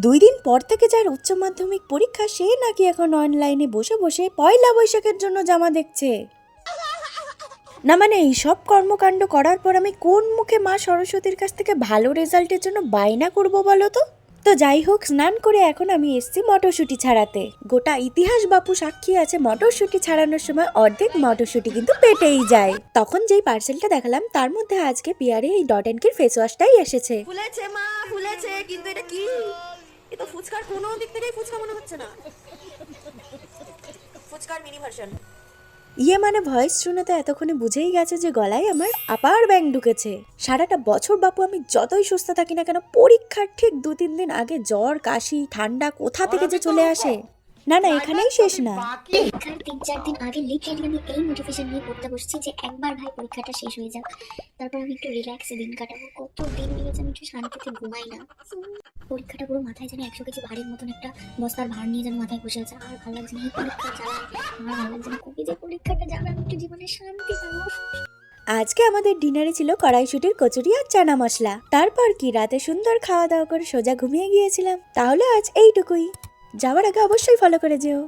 2 দিন পর থেকে যার উচ্চ মাধ্যমিক পরীক্ষা সে নাকি এখন অনলাইনে বসে বসে পয়লা বৈশাখের জন্য জামা দেখছে। না মানে এই সব কর্মকাণ্ড করার পর আমি কোন মুখে মা সরস্বতীর কাছ থেকে ভালো রেজাল্টের জন্য বায়না করব বলো তো? তো যাই হোক, স্নান করে এখন আমি এসছি মটরশুঁটি ছাড়াতে। গোটা ইতিহাস বাপু সাক্ষী আছে, মটরশুঁটি ছাড়ানোর সময় অর্ধেক মটরশুঁটি কিন্তু পেটেই যায়। তখন যেই পার্সেলটা দেখালাম তার মধ্যে আজকে পিয়ারে এই ডট এন্ড কির ফেস ওয়াশটাই এসেছে। ফুলেছে মা, ফুলেছে, কিন্তু এটা কি? এ তো ফুচকার কোনো দিক থেকেই ফুচকা মনে হচ্ছে না। ফুচকার মিনি ভার্সন। মানে ভয়েস শুনে তো এতক্ষণে বুঝেই গেছে যে গলায় আমার আপার ব্যাং ঢুকেছে। সারাটা বছর বাপু আমি যতই সুস্থ থাকি না কেন, পরীক্ষার ঠিক 2-3 দিন আগে জ্বর, কাশি, ঠান্ডা কোথা থেকে যে চলে আসে। না এখানেই শেষ না। পরীক্ষার 3-4 দিন আগে লিটারালি আমি এই মোটিভেশন নিয়ে পড়তে বসছি যে একবার ভাই পরীক্ষাটা শেষ হয়ে যাক, তারপর আমি একটু রিল্যাক্সে দিন কাটাবো। কত দিন মিলেছে আমি একটু শান্তিতে ঘুমাই না। পরীক্ষাটা পুরো মাথায় যেন 100 কেজি ভারীর মতন একটা বস্তার ভার নিয়ে যেন মাথায় বসে আছে। আর ভালো লাগছে না এই পরীক্ষা জ্বালা, আমার ভালো লাগছে না। কবি যে পরীক্ষাটা যাবে আমি একটু জীবনে শান্তি পাবো। আজকে আমাদের ডিনারে ছিল কড়াইশুটির কচুরি আর চানা মশলা। তারপর কি রাতে সুন্দর খাওয়া দাওয়া করে সোজা ঘুমিয়ে গিয়েছিলাম। তাহলে আজ এইটুকুই। যাওয়ার আগে অবশ্যই ফলো করে যেও।